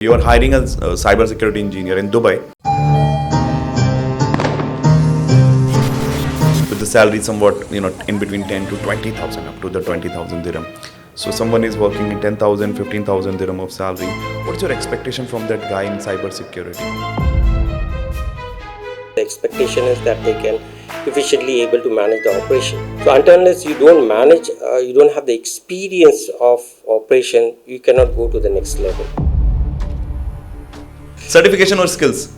You are hiring a cybersecurity engineer in Dubai with the salary somewhat, in between 10 to 20,000 up to the 20,000 dirham. So someone is working in 10,000, 15,000 dirham of salary. What's your expectation from that guy in cybersecurity? The expectation is that they can efficiently able to manage the operation. So unless you don't manage, you don't have the experience of operation, you cannot go to the next level. Certification or skills?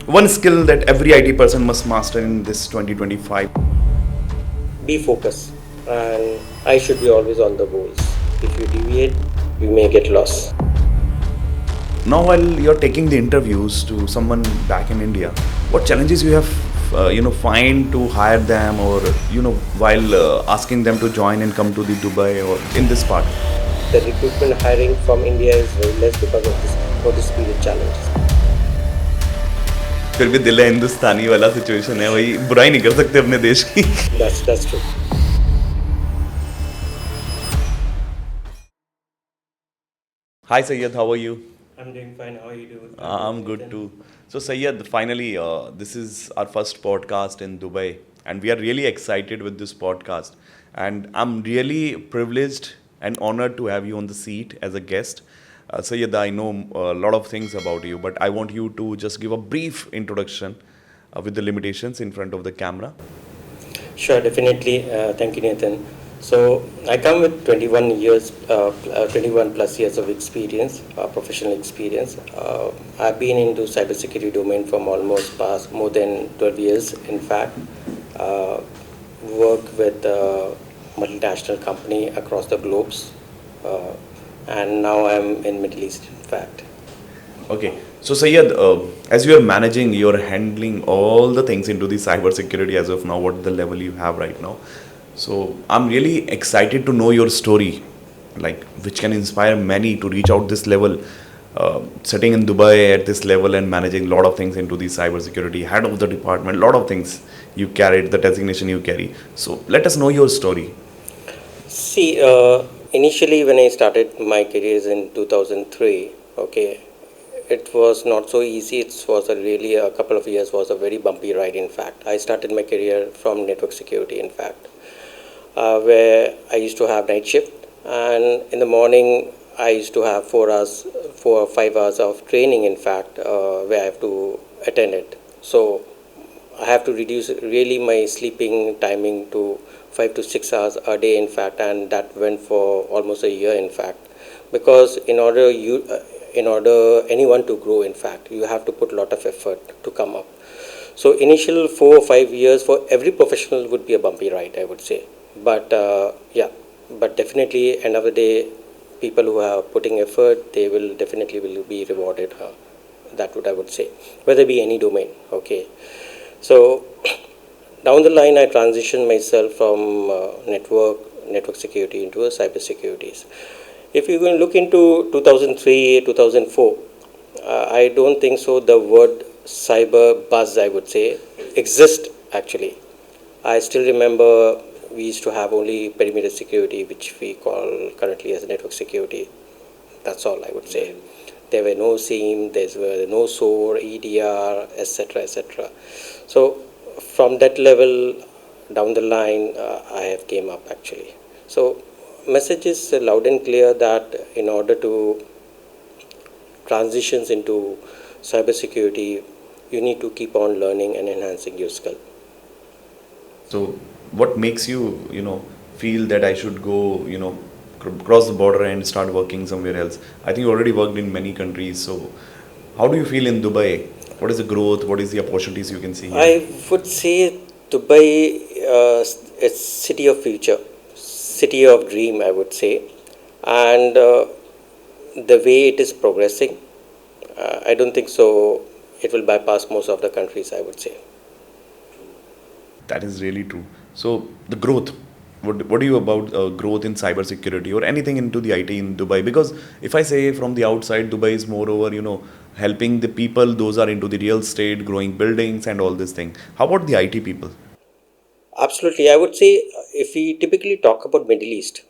One skill that every IT person must master in this 2025. Be focused, and I should be always on the goals. If you deviate, you may get lost. Now, while you're taking the interviews to someone back in India, what challenges you have, find to hire them, or while asking them to join and come to the Dubai or in this part? The recruitment hiring from India is very less because of this notice period challenges. फिर भी दिल है हिंदुस्तानी वाला situation है, वही बुराई नहीं कर सकते अपने देश की. That's true. Hi Syed, how are you? I'm doing fine. How are you doing? I'm good too. So Syed, finally, this is our first podcast in Dubai, and we are really excited with this podcast. And I'm really privileged and honored to have you on the seat as a guest. Syed, I know a lot of things about you, but I want you to just give a brief introduction with the limitations in front of the camera. Sure, definitely. Thank you, Nathan. So I come with 21 plus years of experience, professional experience. I've been into cybersecurity domain from almost past more than 12 years. In fact, work with multinational company across the globes, and now I'm in Middle East. In fact. Okay, so Syed, as you are managing, you are handling all the things into the cybersecurity as of now. What the level you have right now? So I'm really excited to know your story, like which can inspire many to reach out this level, sitting in Dubai at this level and managing a lot of things into the cybersecurity, head of the department, a lot of things you carried, the designation you carry. So let us know your story. See, initially when I started my careers in 2003, okay, it was not so easy. It was really a couple of years was a very bumpy ride. In fact, I started my career from network security. In fact. Where I used to have night shift, and in the morning I used to have 4 or 5 hours of training, in fact, where I have to attend it. So I have to reduce really my sleeping timing to 5 to 6 hours a day, in fact, and that went for almost a year, in fact, because in order anyone to grow, in fact, you have to put a lot of effort to come up. So initial 4 or 5 years for every professional would be a bumpy ride, I would say. But but definitely end of the day, people who are putting effort, they will definitely be rewarded. That would I would say, whether it be any domain. Okay, so down the line, I transitioned myself from network security into a cyber securities. If you can look into 2003, 2004, I don't think so. The word cyber buzz, I would say, exists actually. I still remember. We used to have only perimeter security, which we call currently as network security. That's all I would say. There were no SIEM, there were no SOAR, EDR, etc., etc. So from that level down the line, I have came up actually. So message is loud and clear that in order to transitions into cybersecurity, you need to keep on learning and enhancing your skill. So what makes you, feel that I should go, cross the border and start working somewhere else? I think you already worked in many countries. So how do you feel in Dubai? What is the growth? What is the opportunities you can see here? I would say Dubai is city of future, city of dream, I would say. And the way it is progressing, I don't think so it will bypass most of the countries, I would say. That is really true. So the growth, what do you about growth in cybersecurity or anything into the IT in Dubai? Because if I say from the outside, Dubai is moreover, helping the people, those are into the real estate, growing buildings and all this thing. How about the IT people? Absolutely. I would say if we typically talk about Middle East,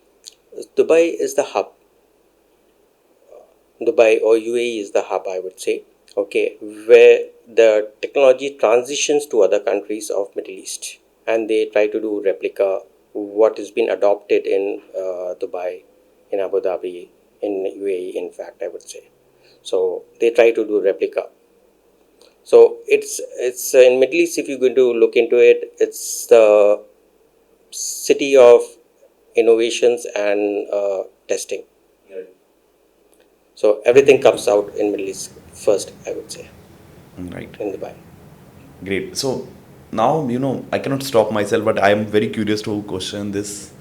Dubai is the hub. Dubai or UAE is the hub, I would say, okay, where the technology transitions to other countries of Middle East, and they try to do replica what has been adopted in Dubai, in Abu Dhabi, in UAE, in fact, I would say. So they try to do replica. So it's in Middle East. If you're going to look into it, it's the city of innovations and testing. So everything comes out in Middle East first, I would say, Right. in Dubai. Great. So now, I cannot stop myself, but I am very curious to question this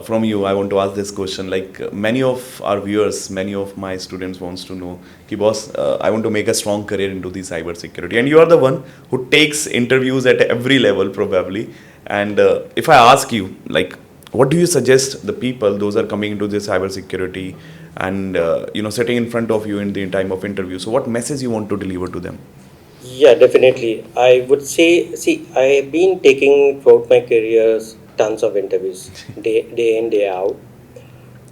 from you. I want to ask this question. Like many of our viewers, many of my students wants to know, ki boss, I want to make a strong career into the cyber security, and you are the one who takes interviews at every level probably. And if I ask you, like, what do you suggest the people those are coming into this cyber security and sitting in front of you in the time of interview? So what message you want to deliver to them? Yeah, definitely. I would say, see, I've been taking throughout my career tons of interviews, day in, day out.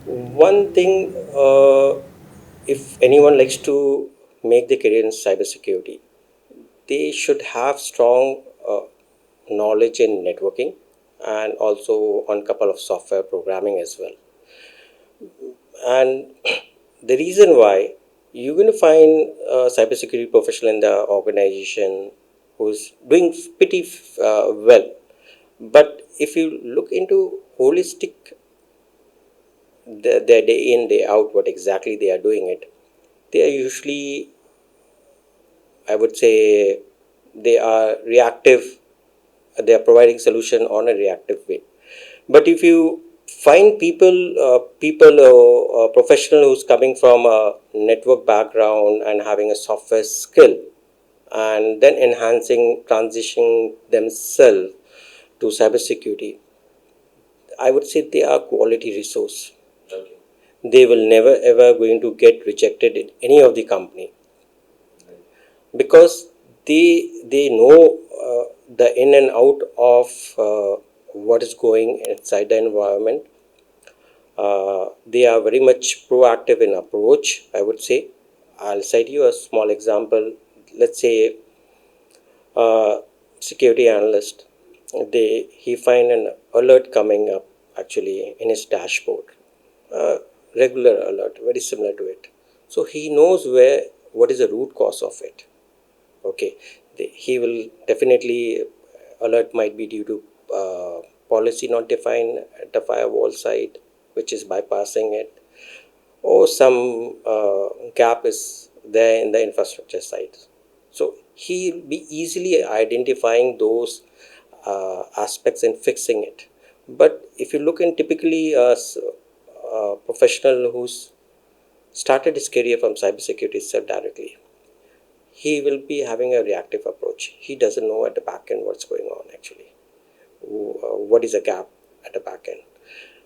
One thing, if anyone likes to make the career in cybersecurity, they should have strong knowledge in networking and also on couple of software programming as well. And the reason why you're going to find a cybersecurity professional in the organization who's doing pretty well. But if you look into holistic, their day in, day out, what exactly they are doing it, they are usually, I would say, they are reactive. They are providing solution on a reactive way. But if you find professional who's coming from a network background and having a software skill, and then enhancing, transitioning themselves to cybersecurity, I would say they are quality resource. They will never ever going to get rejected in any of the company, because they know the in and out of what is going inside the environment. They are very much proactive in approach, I would say. I'll cite you a small example. Let's say security analyst, he find an alert coming up actually in his dashboard, uh, regular alert, very similar to it. So he knows where what is the root cause of it. Okay, he will definitely alert might be due to policy not defined at the firewall side, which is bypassing it, or some gap is there in the infrastructure side. So he'll be easily identifying those aspects and fixing it. But if you look in typically a professional who's started his career from cybersecurity itself directly, he will be having a reactive approach. He doesn't know at the back end what's going on actually, what is a gap at the back end.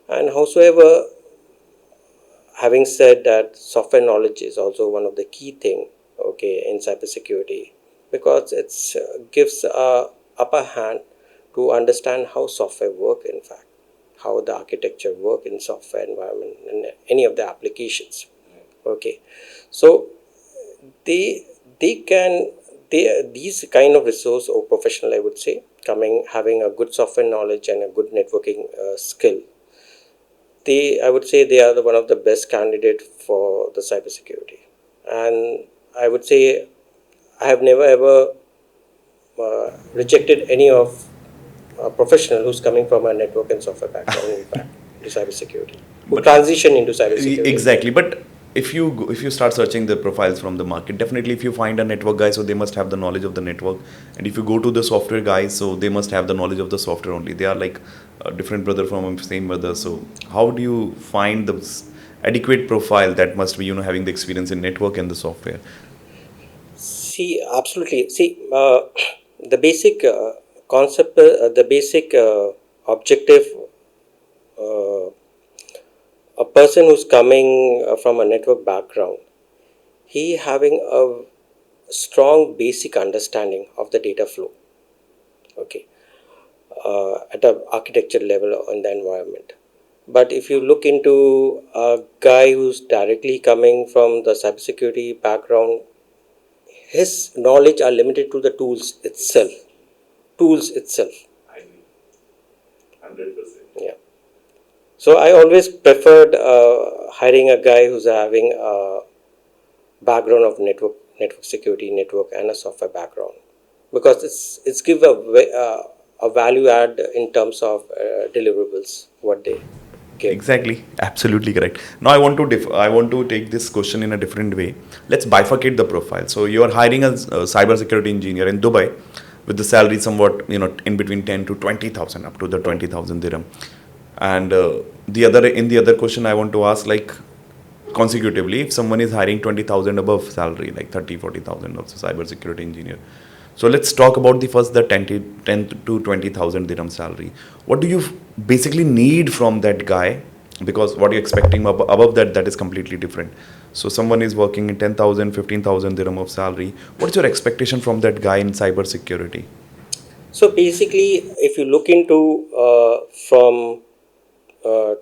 And howsoever, having said that, software knowledge is also one of the key thing, okay, in cybersecurity, because it's gives a upper hand to understand how software work, in fact, how the architecture work in software environment and any of the applications. Okay, so they they can these kind of resource or professional, I would say, coming having a good software knowledge and a good networking skill, they, I would say, they are the one of the best candidate for the cybersecurity. And I would say I have never ever rejected any of a professional who's coming from a network and software background, in fact, to cybersecurity, who But transition into cybersecurity as well. exactly. But if you start searching the profiles from the market, definitely if you find a network guy, so they must have the knowledge of the network. And if you go to the software guys, so they must have the knowledge of the software only. They are like a different brother from a same mother. So how do you find the adequate profile that must be having the experience in network and the software? See, absolutely. See, the basic concept, the basic objective, uh, a person who's coming from a network background, he having a strong basic understanding of the data flow, okay, at the architecture level in the environment. But if you look into a guy who's directly coming from the cybersecurity background, his knowledge are limited to the tools itself. Tools itself. I agree. 100%. Yeah. So I always preferred hiring a guy who's having a background of network security, network, and a software background, because it's give a value add in terms of deliverables what they give. Exactly, absolutely correct. Now I want to take this question in a different way. Let's bifurcate the profile. So you are hiring a cybersecurity engineer in Dubai with the salary somewhat in between 10 to 20,000 up to the 20,000 dirham. And the other question I want to ask, like, consecutively, if someone is hiring 20,000 above salary, like 30 40,000 of cybersecurity engineer. So let's talk about the first, the 10 to 20,000 dirham salary. What do you basically need from that guy? Because what you're expecting above that, that is completely different. So someone is working in 10,000, 15,000 dirham of salary. What's your expectation from that guy in cybersecurity? So basically, if you look into from uh,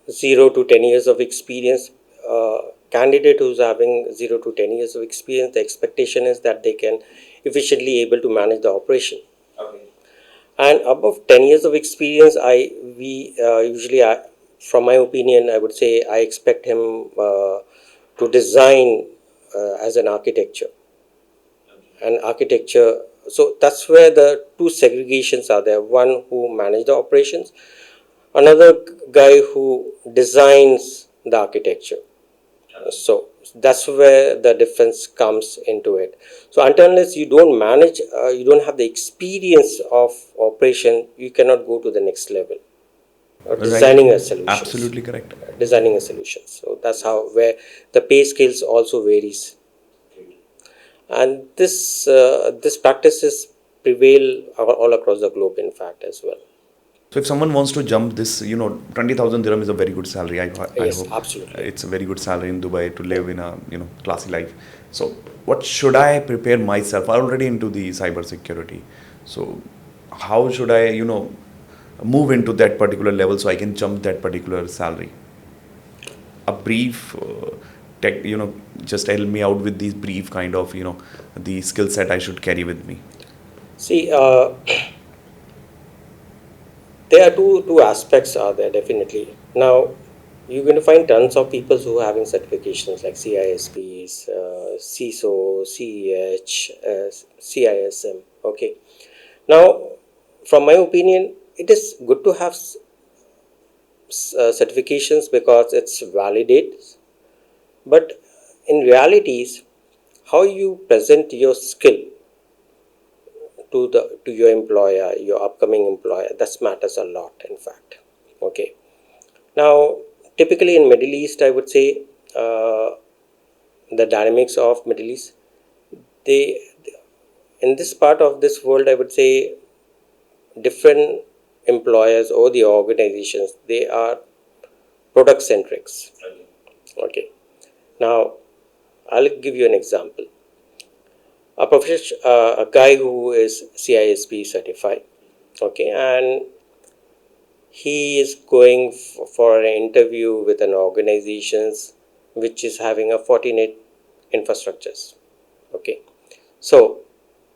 0 to 10 years of experience, candidate who's having 0 to 10 years of experience, the expectation is that they can efficiently able to manage the operation. Okay. And above 10 years of experience, we usually, from my opinion, I would say I expect him to design as an architecture. And architecture, so that's where the two segregations are there. One who manage the operations, another guy who designs the architecture. So that's where the difference comes into it. So until unless you don't manage, you don't have the experience of operation, you cannot go to the next level or Right. designing a solutions. Absolutely correct. Designing a solution. So that's how where the pay scales also varies, and this practices prevail all across the globe, in fact, as well. So if someone wants to jump this, 20,000 dirham is a very good salary. I Yes, hope absolutely. it's a very good salary in Dubai to live in a, classy life. So what should I prepare myself? I'm already into the cyber security. So how should I, move into that particular level so I can jump that particular salary? A brief, tech, just help me out with these brief kind of, the skill set I should carry with me. See, there are two aspects are there definitely. Now, you're going to find tons of people who are having certifications like CISPs, CISO, CEH, CISM. Okay. Now, from my opinion, it is good to have certifications because it's validates. But in realities, how you present your skill to your employer, your upcoming employer, that matters a lot. In fact, okay. Now, typically in Middle East, I would say the dynamics of Middle East, they in this part of this world, I would say different employers or the organizations, they are product centrics. Okay. Now, I'll give you an example. A guy who is CISP certified, okay, and he is going for an interview with an organization which is having a Fortinet infrastructures. Okay, so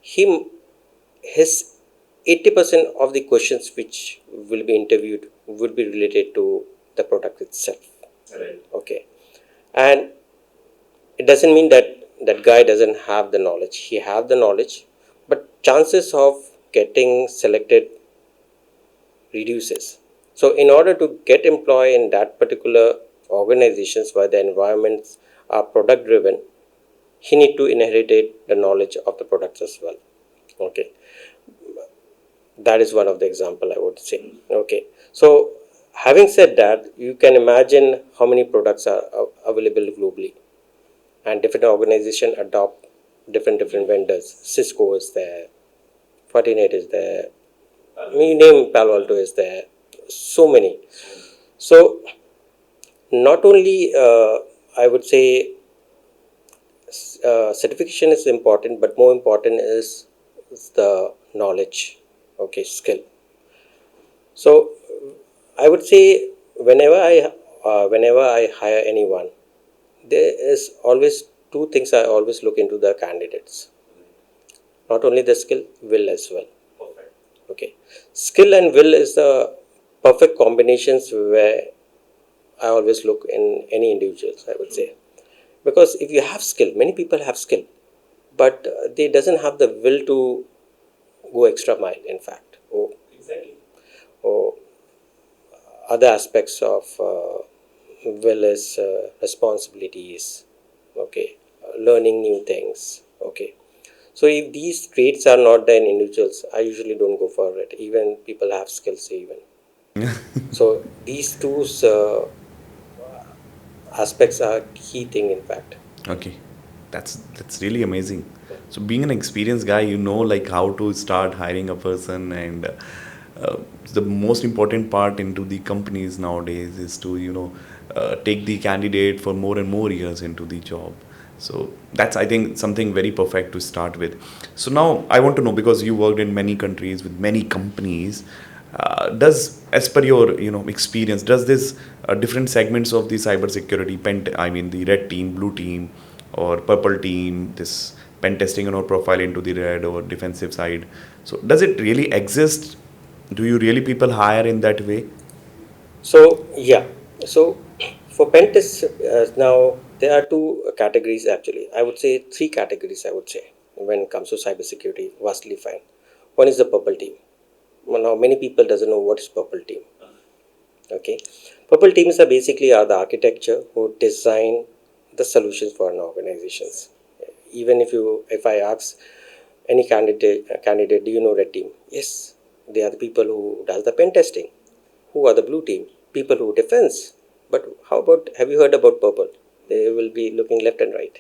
his 80% of the questions which will be interviewed would be related to the product itself. Right. Okay, and it doesn't mean that that guy doesn't have the knowledge. He have the knowledge, but chances of getting selected reduces. So in order to get employed in that particular organizations where the environments are product driven, he need to inherit the knowledge of the products as well. Okay, that is one of the example I would say. Okay, so having said that, you can imagine how many products are available globally, and different organization adopt different vendors. Cisco is there, Fortinet is there, you name Palo Alto is there, so many. So not only I would say certification is important, but more important is the knowledge, okay, skill. So I would say whenever I hire anyone, there is always two things I always look into the candidates. Not only the skill, will as well. Okay, skill and will is the perfect combinations where I always look in any individuals, I would say, because if you have skill, many people have skill, but they doesn't have the will to go extra mile. In fact, or other aspects of will is responsibilities. Okay, learning new things. Okay, so if these traits are not there in individuals, I usually don't go for it. Even people have skills even. So these two aspects are key thing in fact. Okay, that's really amazing. So being an experienced guy, you know like how to start hiring a person, and the most important part into the companies nowadays is to take the candidate for more and more years into the job. So that's, I think, something very perfect to start with. So now I want to know, because you worked in many countries with many companies, does, as per your experience, does this different segments of the cybersecurity I mean the red team, blue team, or purple team, this pen testing profile into the red or defensive side, so does it really exist? Do you really people hire in that way? So yeah, so for pen tests now there are two categories actually. I would say three categories. I would say when it comes to cybersecurity, vastly fine. One is the purple team. Well, now many people doesn't know what is purple team. Okay, purple teams are basically are the architecture who design the solutions for an organizations. Even if I ask any candidate, do you know red team? Yes, they are the people who does the pen testing. Who are the blue team? People who defense. But how about, have you heard about purple? They will be looking left and right.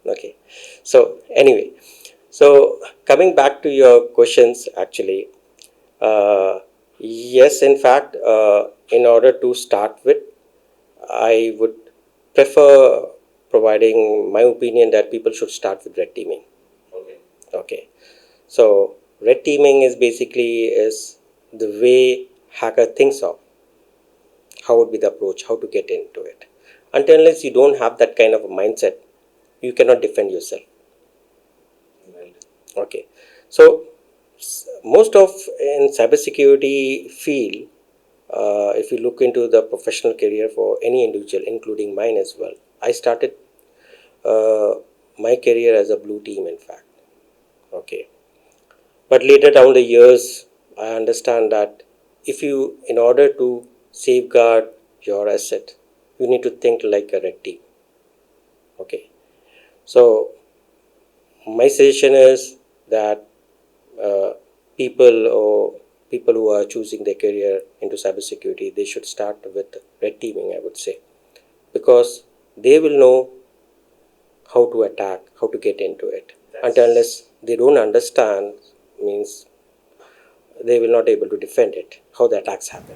Okay. So anyway, so coming back to your questions, actually, yes, in fact, in order to start with, I would prefer providing my opinion that people should start with red teaming. Okay. So red teaming is basically is the way hacker thinks of how would be the approach, how to get into it. Until unless you don't have that kind of a mindset, you cannot defend yourself. Okay, so most of in cybersecurity field, if you look into the professional career for any individual, including mine as well, I started uh, my career as a blue team, in fact. Okay, but later down the years, I understand that if you, in order to safeguard your asset, you need to think like a red team. Okay, so my suggestion is that uh, people or people who are choosing their career into cybersecurity, they should start with red teaming, I would say, because they will know how to attack, how to get into it. Until unless they don't understand, means they will not able to defend it, how the attacks happen.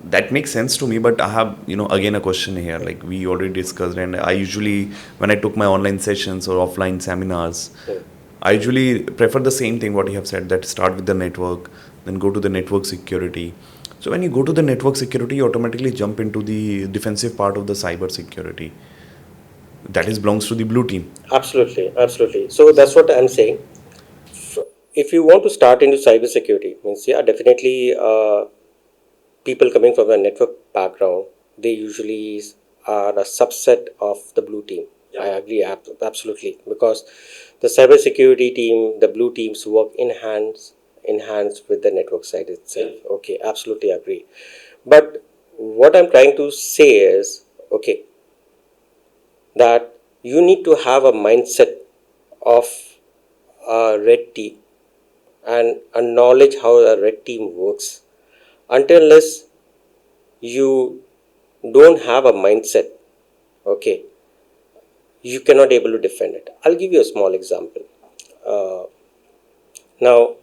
That makes sense to me, but I have again a question here. Like we already discussed, and I usually, when I took my online sessions or offline seminars, I usually prefer the same thing what you have said, that start with the network, then go to the network security. So when you go to the network security, you automatically jump into the defensive part of the cyber security. That is belongs to the blue team. Absolutely, absolutely. So that's what I'm saying. If you want to start into cybersecurity, means yeah, definitely people coming from a network background, they usually are a subset of the blue team. I agree absolutely, because the cybersecurity team, the blue teams work in hands with the network side itself. Okay, absolutely agree. But what I'm trying to say is, okay, that you need to have a mindset of a red team and a knowledge how a red team works. Until unless you don't have a mindset, okay, you cannot able to defend it. I'll give you a small example. uh, Now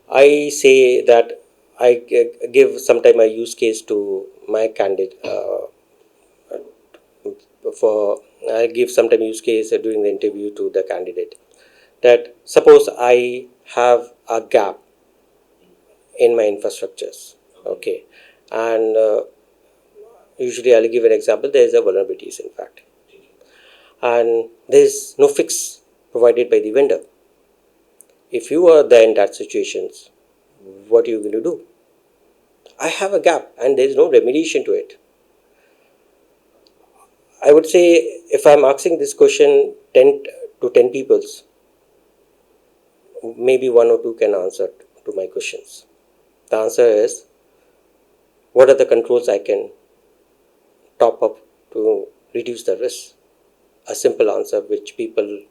I say that give sometime a use case to my candidate, for I give sometime use case during the interview to the candidate, that suppose I have a gap in my infrastructures. Okay, and Usually, I'll give an example. There is a vulnerabilities, in fact, and there is no fix provided by the vendor. If you are there in that situations, what are you going to do? I have a gap, and there is no remediation to it. I would say if I'm asking this question 10 to 10 peoples, maybe one or two can answer to my questions. The answer is, what are the controls I can top up to reduce the risk? A simple answer which people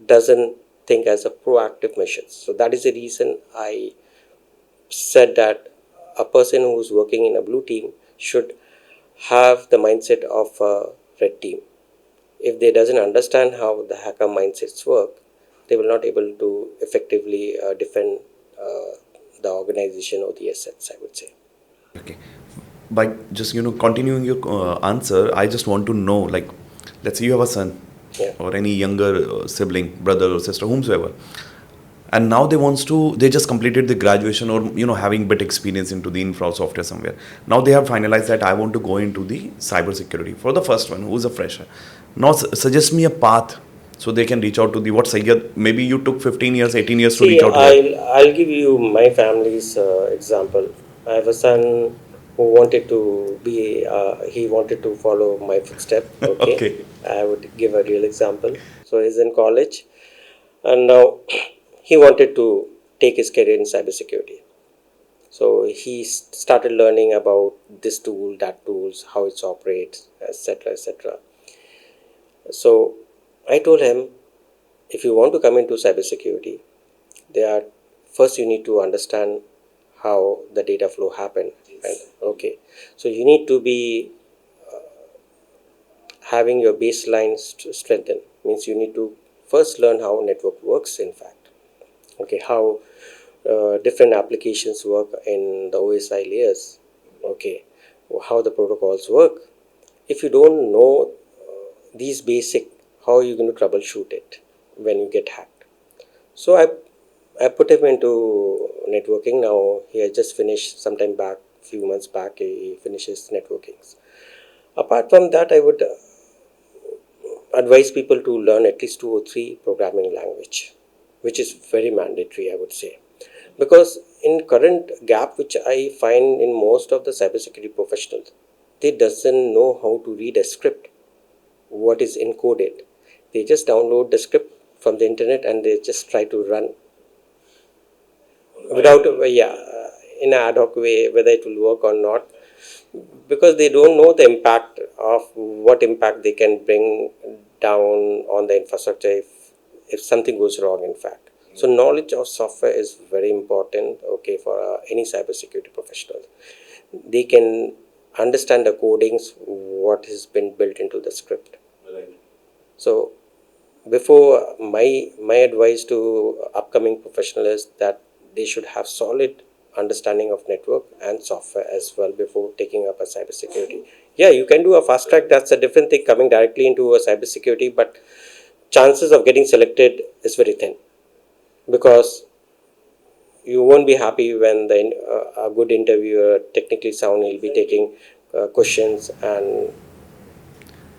doesn't think as a proactive measure. So that is the reason I said that a person who's working in a blue team should have the mindset of a red team. If they doesn't understand how the hacker mindsets work, they will not able to effectively defend the organization or the assets, I would say. Okay. By just continuing your answer, I just want to know, like, let's say you have a son Yeah. or any younger sibling, brother or sister, whomsoever, and now they just completed the graduation or having bit experience into the infra software somewhere. Now they have finalized that I want to go into the cybersecurity. For the first one who's a fresher, now suggest me a path so they can reach out to the what Sayyad, maybe you took 15 years 18 years to See, reach out to that. I'll give you my family's example. I have a son who wanted to be, he wanted to follow my footstep. Okay, Okay. I would give a real example. So he's in college, and now he wanted to take his career in cybersecurity. So he started learning about this tool, that tools, how it operates, etc., etc. So I told him, if you want to come into cybersecurity, there are first you need to understand how the data flow happen. Right? Okay, so you need to be having your baseline strengthened. Means you need to first learn how network works. In fact, okay, how different applications work in the OSI layers. Okay, how the protocols work. If you don't know these basic, how are you going to troubleshoot it when you get hacked? So I put him into networking. Now he has just finished sometime back, few months back. He finishes networking. Apart from that, I would advise people to learn at least two or three programming language, which is very mandatory, I would say, because in current gap which I find in most of the cybersecurity professionals, they doesn't know how to read a script, what is encoded. They just download the script from the internet and they just try to run without in an ad hoc way, whether it will work or not, because they don't know the impact of what impact they can bring down on the infrastructure if something goes wrong, in fact. So knowledge of software is very important, okay, for any cybersecurity professional. They can understand the codings, what has been built into the script. So before my advice to upcoming professionals is that they should have solid understanding of network and software as well before taking up a cybersecurity. Yeah, you can do a fast track, that's a different thing, coming directly into a cybersecurity, but chances of getting selected is very thin, because you won't be happy when a good interviewer, technically sound, he'll be taking questions.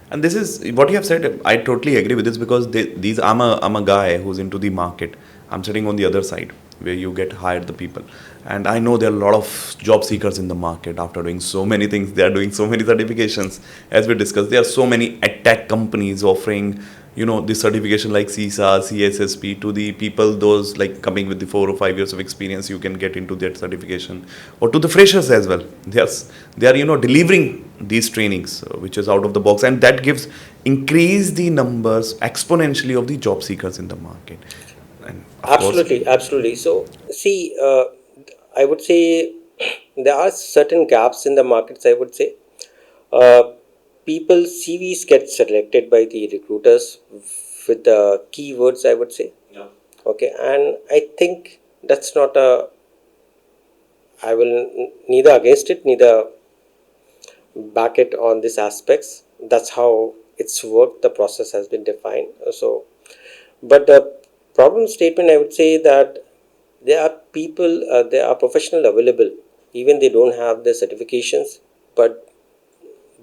And this is what you have said. I totally agree with this because these I'm a guy who's into the market. I'm sitting on the other side where you get hired the people, and I know there are a lot of job seekers in the market. After doing so many things, they are doing so many certifications. As we discussed, there are so many tech companies offering this certification like CISA, CSSP to the people, those like coming with the 4 or 5 years of experience. You can get into that certification, or to the freshers as well. They are delivering these trainings, which is out of the box, and that gives increase the numbers exponentially of the job seekers in the market. And of course, Absolutely, absolutely. So, see, I would say there are certain gaps in the markets. I would say uh, people CVs get selected by the recruiters with the keywords, I would say. Yeah. Okay, and I think that's not a. I will neither against it, neither back it on these aspects. That's how it's worked. The process has been defined. So, but the problem statement, I would say that there are people, there are professional available, even they don't have the certifications, but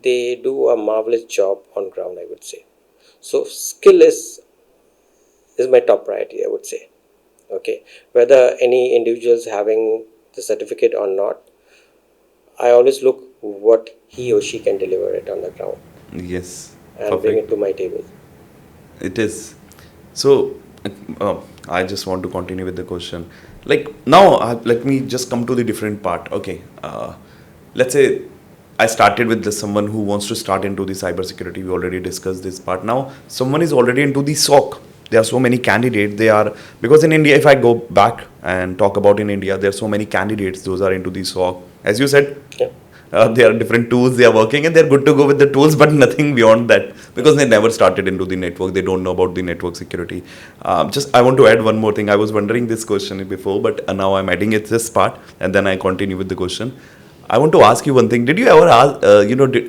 they do a marvelous job on ground, I would say. So skill is my top priority, I would say. Okay, whether any individuals having the certificate or not, I always look what he or she can deliver it on the ground Yes, and bring it perfect. to my table. It is. So, I just want to continue with the question. Like now, let me just come to the different part. Okay, let's say I started with someone who wants to start into the cybersecurity. We already discussed this part. Now, someone is already into the SOC. There are so many candidates. They are because in India, if I go back and talk about in India, there are so many candidates. Those are into the SOC. As you said, Yeah. there are different tools they are working and they're good to go with the tools, but nothing beyond that because they never started into the network. They don't know about the network security. Just I want to add one more thing. I was wondering this question before, but now I'm adding it this part, and then I continue with the question. I want to ask you one thing. Did you ever ask,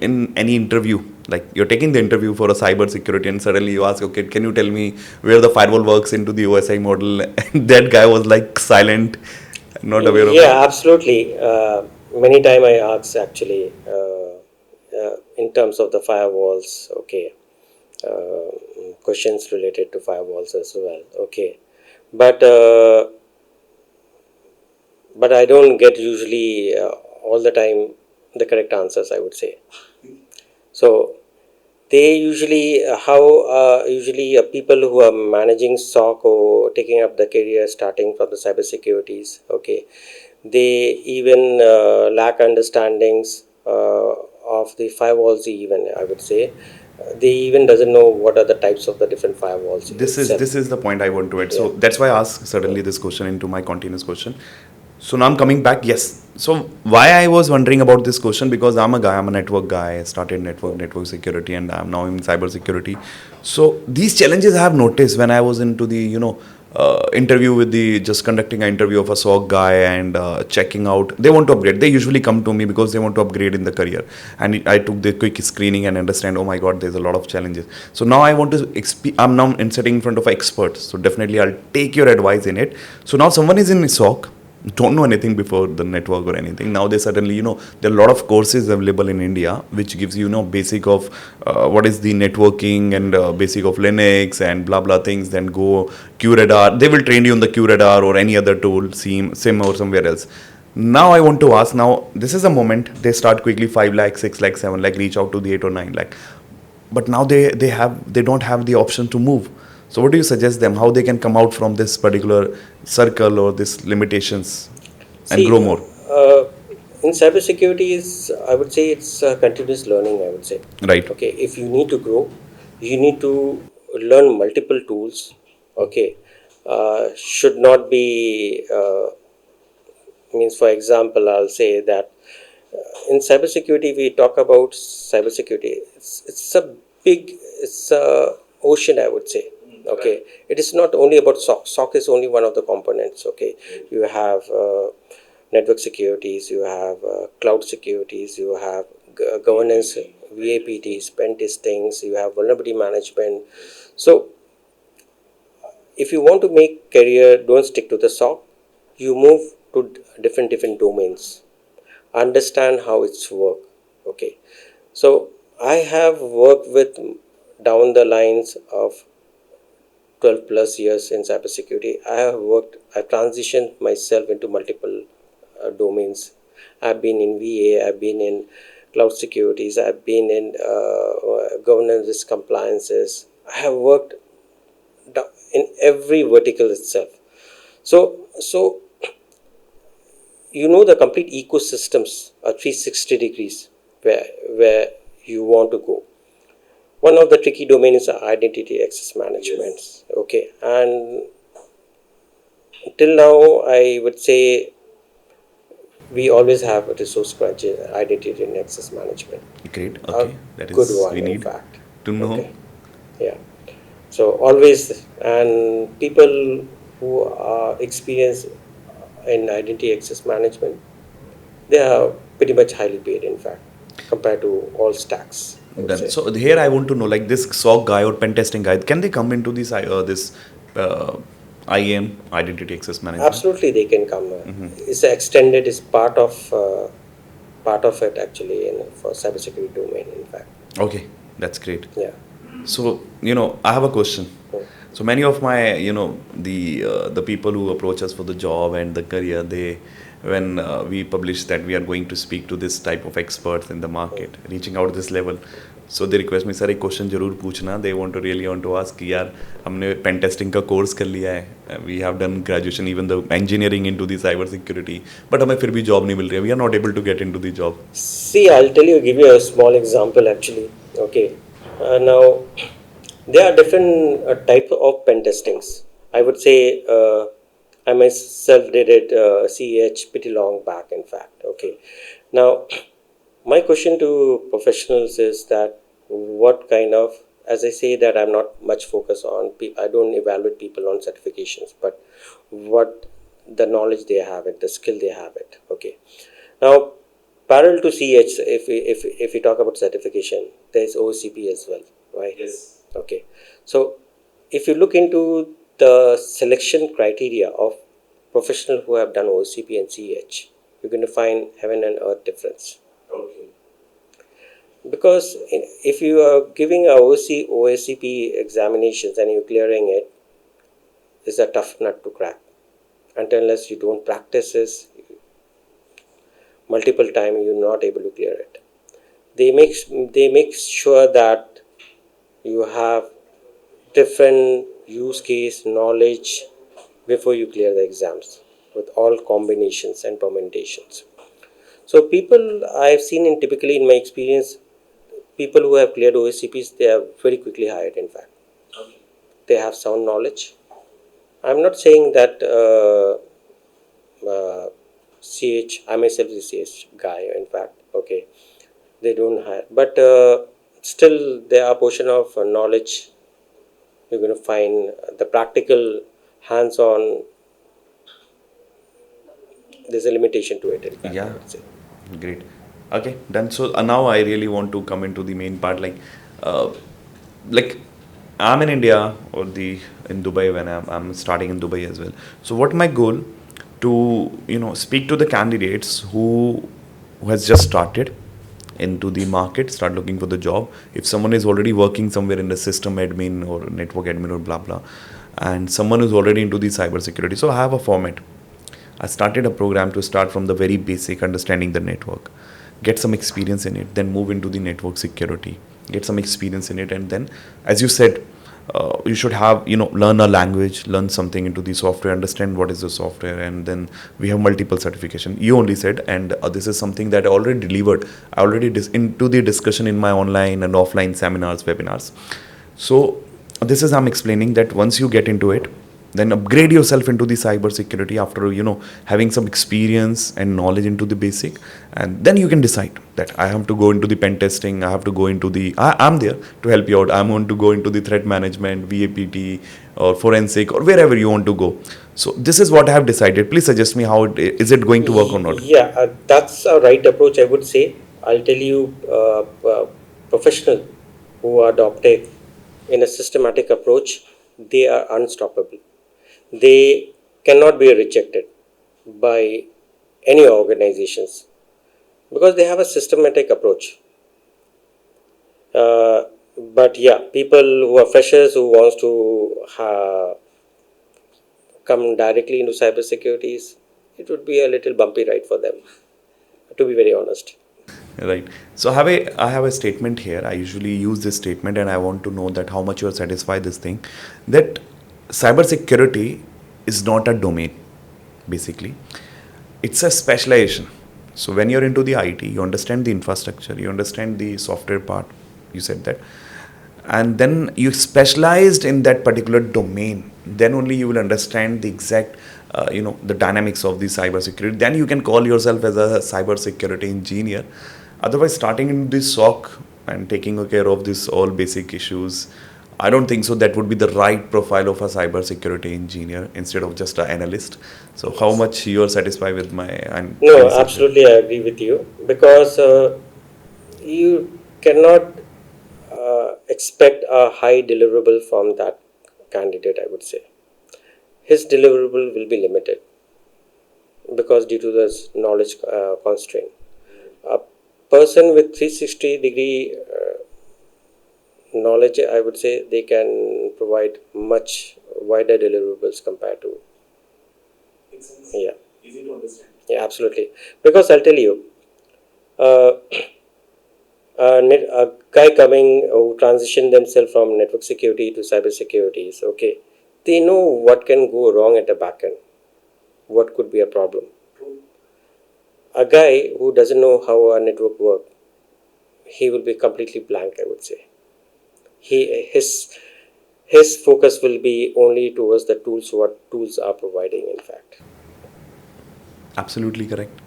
in any interview, like you're taking the interview for a cyber security, and suddenly you ask, okay, can you tell me where the firewall works into the OSI model? And that guy was like silent, not aware of Yeah, it. absolutely. Many time I ask actually in terms of the firewalls. Okay, questions related to firewalls as well. Okay, but uh, but I don't get usually all the time the correct answers, I would say. So they usually how usually people who are managing SOC or taking up the career starting from the cybersecurities. Okay, they even lack understandings of the firewalls. Even I would say they even doesn't know what are the types of the different firewalls itself. This is the point I want to add. Yeah. So that's why I asked Yeah. suddenly this question into my continuous question. So now I'm coming back. Yes. So why I was wondering about this question, because I'm a guy, I'm a network guy. I started network security, and I'm now in cyber security. So these challenges I have noticed when I was into the interview with the just conducting an interview of a SOC guy and checking out. They want to upgrade. They usually come to me because they want to upgrade in the career. And I took the quick screening and understand. Oh my God, there's a lot of challenges. So now I want to. I'm now sitting in front of experts. So definitely I'll take your advice in it. So now someone is in SOC, don't know anything before the network or anything. Now they suddenly, there are a lot of courses available in India which gives you, basic of what is the networking and basic of Linux and blah blah things. Then go QRadar. They will train you on the QRadar or any other tool, SIM or somewhere else. Now I want to ask. Now this is a moment they start quickly 5 lakh, 6 lakh, 7 lakh, reach out to the 8 or 9 lakh. But now they don't have the option to move. So what do you suggest them, how they can come out from this particular circle or this limitations and grow See, more? in cybersecurity is I would say it's continuous learning. I would say, Right. okay, if you need to grow, you need to learn multiple tools. Okay, should not be means. For example, I'll say that in cybersecurity we talk about cybersecurity. It's a big it's a ocean, I would say. Okay, it is not only about SOC. SOC is only one of the components. Okay, you have network securities, you have cloud securities, you have governance, VAPTs, pen testings, you have vulnerability management. So if you want to make career, don't stick to the SOC. You move to different domains. Understand how it's work. Okay, so I have worked with down the lines of 12 plus years in cybersecurity. I've transitioned myself into multiple domains. I've been in VA, I've been in cloud securities, I've been in governance risk compliances. I have worked in every vertical itself. So you know the complete ecosystems are 360 degrees where you want to go. One of the tricky domains is identity access management. Yes. Okay, and till now I would say we always have a resource crunch in identity and access management. Great. A Okay. That good is we one, in need fact. to know. Okay, yeah. So always, and people who are experienced in identity access management, they are pretty much highly paid, in fact, compared to all stacks, I would Done. say. So here I want to know, like this SOC guy or pen testing guy, can they come into this uh, IAM, identity access management? Absolutely, they can come. It's extended, it's part of part of it actually for cybersecurity domain, in fact. Okay, that's great. Yeah. So, I have a question. Hmm. So many of my, the people who approach us for the job and the career, when we publish that we are going to speak to this type of experts in the market, reaching out this level, so they request me, sir, एक question जरूर पूछना. They really want to ask कि यार हमने pen testing का course कर लिया है. We have done graduation, even the engineering into the cyber security, but हमें फिर भी job नहीं मिल रही है. We are not able to get into the job. See, I'll give you a small example actually. Okay. Now, there are different type of pen testings. I would say I myself did it CH pretty long back, in fact. Okay. Now, my question to professionals is that what kind of, as I say that I'm not much focused on, I don't evaluate people on certifications, but what the knowledge they have it, the skill they have it. Okay. Now, parallel to CH, if we talk about certification, there is OCP as well, right? Yes. Okay. So, if you look into the selection criteria of professionals who have done OCP and CH, you're going to find heaven and earth difference. Okay. Because if you are giving a OSCP examinations and you're clearing it, it's a tough nut to crack. Unless you don't practice this multiple times, you're not able to clear it. They make sure that you have different use case knowledge before you clear the exams with all combinations and permutations. So people I've seen in typically in my experience, people who have cleared OSCPs, they are very quickly hired. In fact, they have sound knowledge. I'm not saying that CH. I myself is a CH guy. In fact, okay, they don't hire, but still there are portion of knowledge. You're going to find the practical, hands-on. There's a limitation to it. In fact, I Yeah, would say. great. Okay, done. So now I really want to come into the main part, uh, like I'm in India or the in Dubai when I'm starting in Dubai as well. So what my goal to speak to the candidates who has just started into the market, start looking for the job. If someone is already working somewhere in the system admin or network admin or blah blah, and someone who's already into the cyber security, so I have a format. I started a program to start from the very basic, understanding the network, get some experience in it, then move into the network security, get some experience in it, and then, as you said, you should have learn a language, learn something into the software, understand what is the software, and then we have multiple certification. You only said, and this is something that I already delivered. I already into the discussion in my online and offline seminars, webinars. So this is I'm explaining that once you get into it, then upgrade yourself into the cyber security after having some experience and knowledge into the basic, and then you can decide that I have to go into the pen testing, I have to go into the I'm there to help you out, I'm going to go into the threat management, VAPT, or forensic, or wherever you want to go. So this is what I have decided. Please suggest me how is it going to work or not. Yeah, that's a right approach, I would say. I'll tell you, professional who are adopted in a systematic approach, they are unstoppable. They cannot be rejected by any organizations because they have a systematic approach. But yeah, people who are freshers who wants to come directly into cybersecurity, it would be a little bumpy ride for them, to be very honest. Right. So I have a statement here. I usually use this statement, and I want to know that how much you are satisfied this thing. That cybersecurity is not a domain, basically. It's a specialization. So when you're into the IT, you understand the infrastructure, you understand the software part. You said that, and then you specialized in that particular domain, then only you will understand the exact the dynamics of the cyber security. Then you can call yourself as a cyber security engineer. Otherwise, starting in this SOC and taking care of this all basic issues, I don't think so that would be the right profile of a cyber security engineer instead of just an analyst. So how much you are satisfied with my No, research? absolutely, I agree with you because you cannot expect a high deliverable from that candidate, I would say. His deliverable will be limited because due to this knowledge constraint. A person with 360-degree knowledge, I would say they can provide much wider deliverables compared to. Yeah. Easy to understand. Yeah, absolutely. Because I'll tell you, uh, a guy coming who transitioned themselves from network security to cyber security is okay. They know what can go wrong at the back end, what could be a problem. A guy who doesn't know how a network works, he will be completely blank, I would say. He his focus will be only towards the tools, what tools are providing, in fact. Absolutely correct.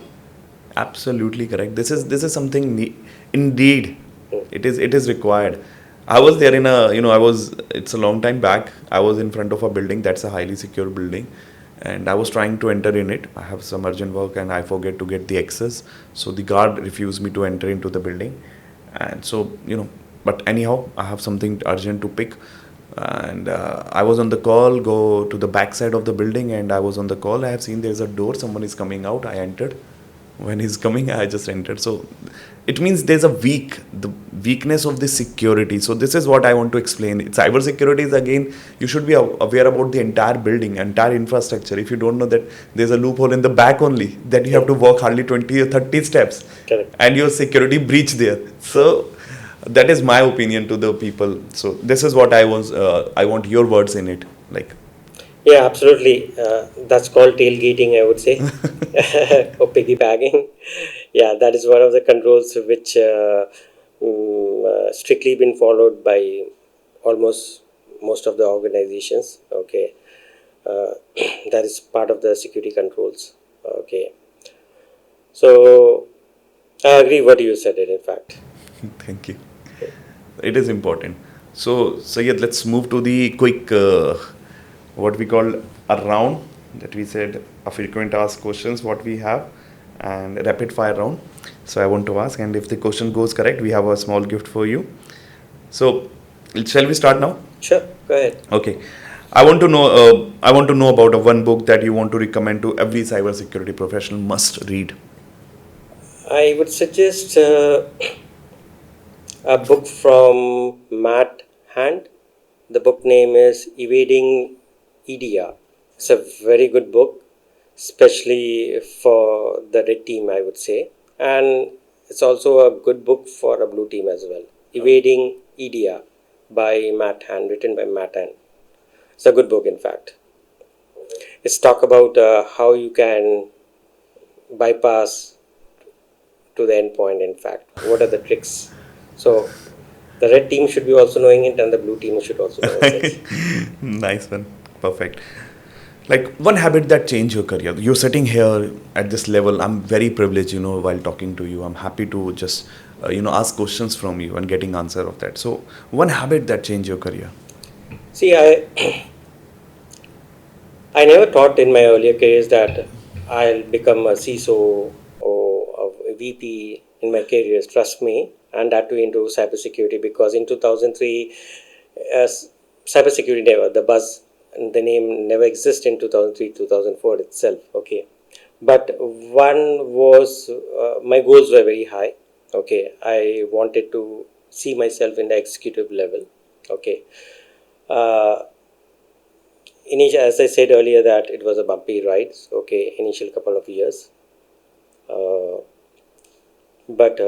Absolutely correct. This is something indeed. Mm. It is required. I was there in a I was it's a long time back. I was in front of a building that's a highly secure building, and I was trying to enter in it. I have some urgent work and I forget to get the access. So the guard refused me to enter into the building, and so But anyhow, I have something urgent to pick, and I was on the call. Go to the back side of the building, and I was on the call. I have seen there's a door. Someone is coming out. I entered. When he's coming, I just entered. So it means there's the weakness of the security. So this is what I want to explain. Cyber security is, again, you should be aware about the entire building, entire infrastructure. If you don't know that there's a loophole in the back only, that you have to walk hardly 20 or 30 steps, Correct. and your security breach there. So that is my opinion to the people. So this is what I want your words in it, like. Yeah, absolutely. That's called tailgating, I would say, or piggybacking. Yeah, that is one of the controls which strictly been followed by almost most of the organizations. Okay, uh, that is part of the security controls. Okay, so I agree what you said. In fact. Thank you. It is important. So yeah, let's move to the quick, what we call a round that we said, a frequent asked questions what we have, and rapid fire round. So I want to ask, and if the question goes correct, we have a small gift for you. So shall we start now? Sure, go ahead. Okay. I want to know about a one book that you want to recommend to every cybersecurity professional must read. I would suggest a book from Matt Hand. The book name is Evading EDR. It's a very good book, especially for the red team, I would say. And it's also a good book for a blue team as well. Evading EDR by Matt Hand, written by Matt Hand. It's a good book, in fact. It's talk about how you can bypass to the endpoint, in fact. What are the tricks? So the red team should be also knowing it, and the blue team should also know it. Nice one. Perfect. Like, one habit that changed your career. You're sitting here at this level. I'm very privileged, while talking to you. I'm happy to just, ask questions from you and getting answer of that. So, one habit that changed your career. See, I never thought in my earlier careers that I'll become a CISO or a VP in my careers. Trust me, and that too into cybersecurity, because in 2003, cybersecurity never, the buzz and the name never existed in 2003 2004 itself. Okay, but one was my goals were very high. Okay, I wanted to see myself in the executive level. Okay. Uh, as I said earlier, that it was a bumpy ride. Okay, initial couple of years, uh, but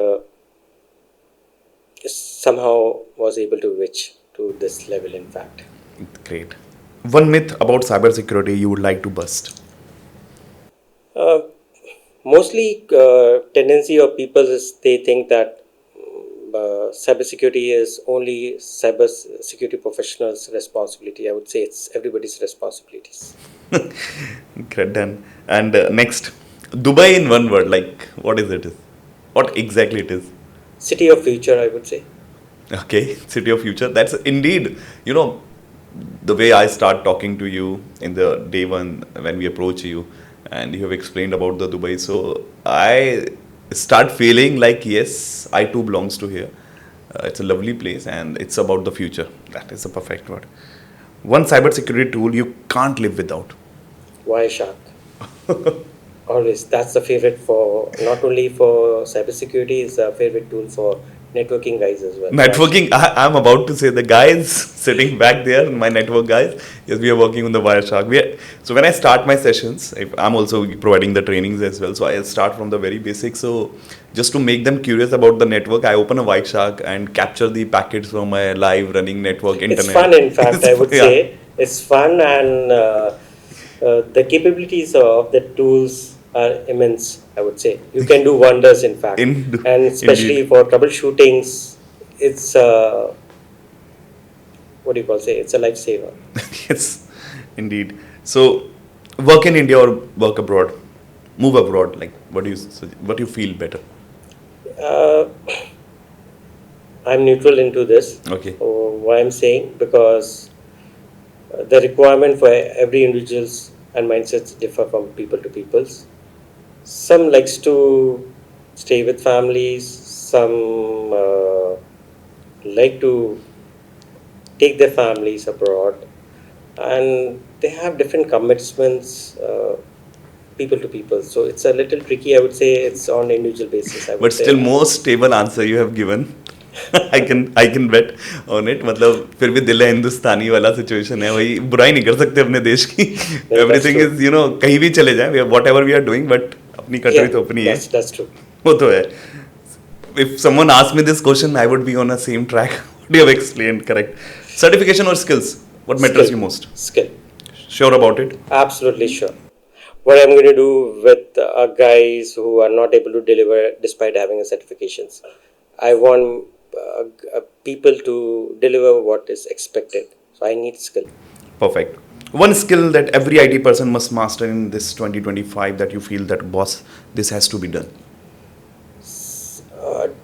somehow was able to reach to this level. In fact, Great. One myth about cybersecurity you would like to bust. uh, mostly tendency of people is they think that cybersecurity is only cybersecurity professionals' responsibility. I would say it's everybody's responsibilities. Great, done. And next, Dubai in one word. Like, what is it? What exactly it is? City of future, I would say. Okay, city of future. That's indeed, the way I start talking to you in the day one when we approach you, and you have explained about the Dubai. So I start feeling like, yes, I too belongs to here. It's a lovely place, and it's about the future. That is a perfect word. One cybersecurity tool you can't live without. Wireshark. Always. That's the favorite for not only for cybersecurity, it's a favorite tool for networking guys as well. Networking, I'm about to say the guys sitting back there, my network guys, yes, we are working on the Wireshark. So when I start my sessions, I'm also providing the trainings as well. So I start from the very basics. So just to make them curious about the network, I open a Wireshark and capture the packets from my live running network It's internet. fun, in fact, I would Yeah. say. It's fun, and the capabilities of the tools are immense, I would say. You can do wonders, in fact. And especially Indeed. for troubleshootings, it's, what do you call say, it's a lifesaver. Yes, indeed. So, work in India or work abroad? Move abroad. Like, what do you feel better? Uh, I'm neutral into this. Okay. Why I'm saying, because the requirement for every individuals and mindsets differ from people to peoples. Some likes to stay with families. Some like to take their families abroad, and they have different commitments. People to people, so it's a little tricky. I would say it's on individual basis. I would But say still, most stable answer you have given. I can bet on it. मतलब फिर भी दिल है हिंदुस्तानी वाला situation है वही बुराई नहीं कर सकते अपने देश की No, that's everything true. Is कहीं भी चले जाएं whatever we are doing but अपनी कंट्री Yeah, तो अपनी है that's true. वो तो है if someone asked me this question I would be on the same track what you have explained correct certification or skills what matters Skill, you most skill. sure about it Absolutely sure. What I'm going to do with guys who are not able to deliver despite having a certifications. I want people to deliver what is expected. So I need skill. perfect one skill that every IT person must master in this 2025 that you feel that boss this has to be done.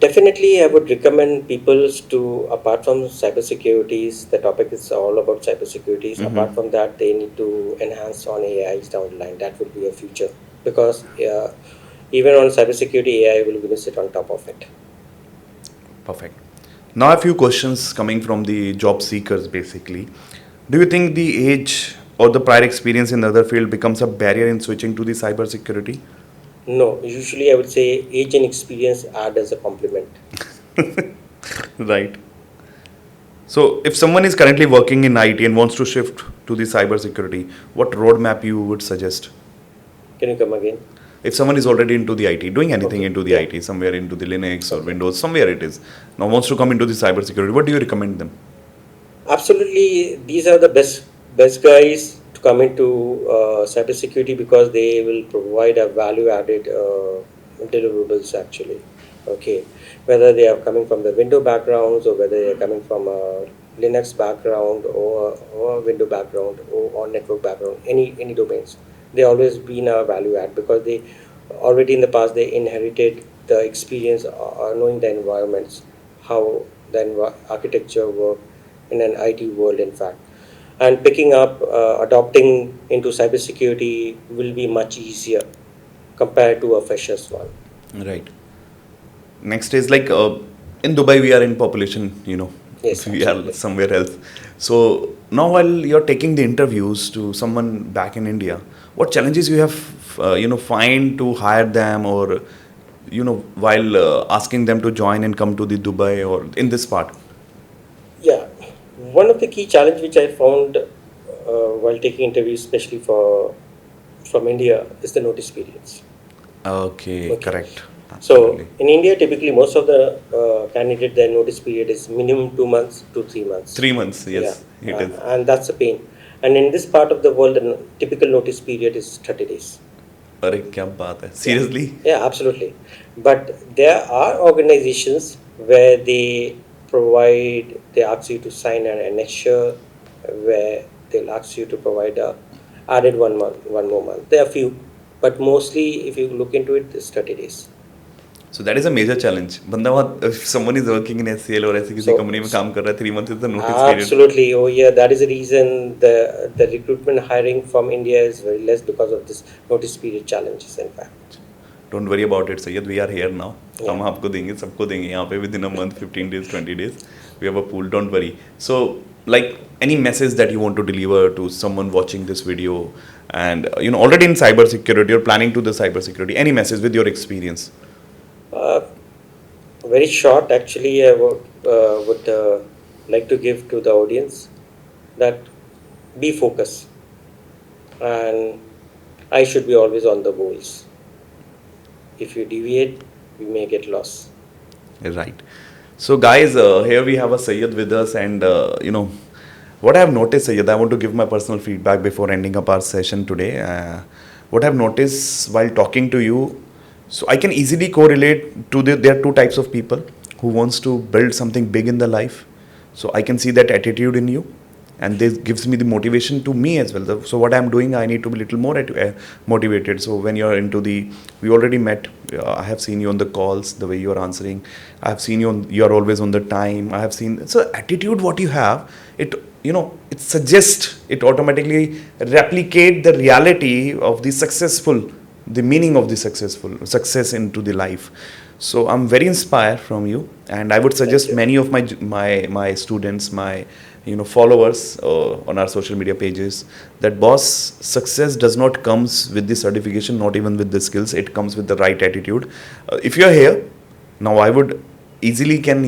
Definitely, I would recommend people to, apart from cybersecurities, the topic is all about cybersecurities. Apart from that, they need to enhance on AIs down the line. That would be a future, because even on cybersecurity, AI will going to sit on top of it. Perfect. Now, a few questions coming from the job seekers basically. Do you think the age or the prior experience in the other field becomes a barrier in switching to the cybersecurity? No, usually I would say age and experience add as a compliment. Right. So, if someone is currently working in IT and wants to shift to the cybersecurity, what roadmap you would suggest? Can you come again? If someone is already into the IT, doing anything Okay. into the Yeah. IT, somewhere into the Linux or Windows, somewhere it is, now wants to come into the cybersecurity, what do you recommend them? Absolutely, these are the best guys to come into cybersecurity, because they will provide a value added deliverables actually. Okay, whether they are coming from the window backgrounds, or whether they are coming from a Linux background, or window background, or network background, any domains, they always been a value add, because they already in the past they inherited the experience, knowing the environments, how the architecture work in an IT world, in fact. And picking up, adopting into cybersecurity will be much easier compared to a freshers one. Right. Next is like in Dubai we are in population, Yes, we are absolutely. somewhere else. So now while you're taking the interviews to someone back in India, what challenges you have, find to hire them or, while asking them to join and come to the Dubai or in this part? Yeah, one of the key challenge which I found while taking interviews, especially for from India, is the notice periods. Okay, Okay. correct. So Absolutely. in India, typically most of the candidate, their notice period is minimum 2 months to 3 months. 3 months, Yeah, yes, it is. and that's a pain. And in this part of the world, the typical notice period is 30 days. अरे क्या बात है Yeah, seriously. yeah, absolutely. But there are organizations where they ask you to sign an annexure, where they'll ask you to provide a added 1 month, 1 more month. There are few, but mostly if you look into it, it's 30 days. So that is a major challenge. बंदा वहाँ if someone is working in SCL और ऐसी किसी So, company में काम कर रहा है 3 months is the notice period. absolutely. Oh yeah, that is the reason the recruitment hiring from India is very less, because of this notice period challenges, in fact. Don't worry about it, Syed. We are here now. Yeah. हम आपको देंगे सबको देंगे यहाँ पे within a month 15 days 20 days we have a pool don't worry. So like any message that you want to deliver to someone watching this video, and already in cybersecurity or planning to the cybersecurity, any message with your experience? Uh, Very short, actually, I would like to give to the audience that be focused, and I should be always on the goals. If you deviate, you may get lost. Right. So, guys, here we have a Syed with us, and what I have noticed, Syed, I want to give my personal feedback before ending up our session today. What I've noticed while talking to you, so I can easily correlate to there are two types of people who wants to build something big in their life. So I can see that attitude in you, and this gives me the motivation to me as well. So what I'm doing, I need to be a little more motivated. So when you're into we already met. I have seen you on the calls, the way you are answering. I have seen you are always on the time. I have seen, so attitude what you have, it it suggests, it automatically replicate the reality of the successful, the meaning of the successful success into the life. So I'm very inspired from you, and I would Thank suggest you. many of my students, my followers on our social media pages, that boss, success does not comes with the certification, not even with the skills. It comes with the right attitude. If you are here now, I would easily can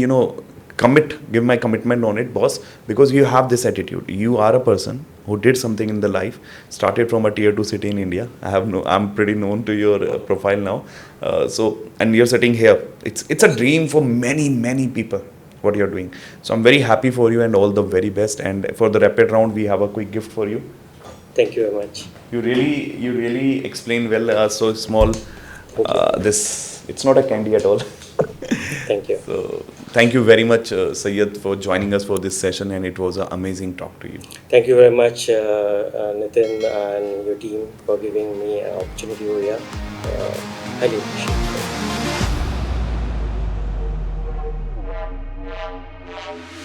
give my commitment on it, boss, because you have this attitude. You are a person who did something in the life, started from a tier 2 city in India. I'm pretty known to your profile now. And you're sitting here. It's a dream for many people what you're doing. So I'm very happy for you, and all the very best. And for the rapid round, we have a quick gift for you. Thank you very much. You really explained well. So small. Thank you. This, it's not a candy at all. Thank you. So thank you very much, Syed, for joining us for this session, and it was an amazing talk to you. Thank you very much, Nitin and your team, for giving me an opportunity over here. Highly appreciate it.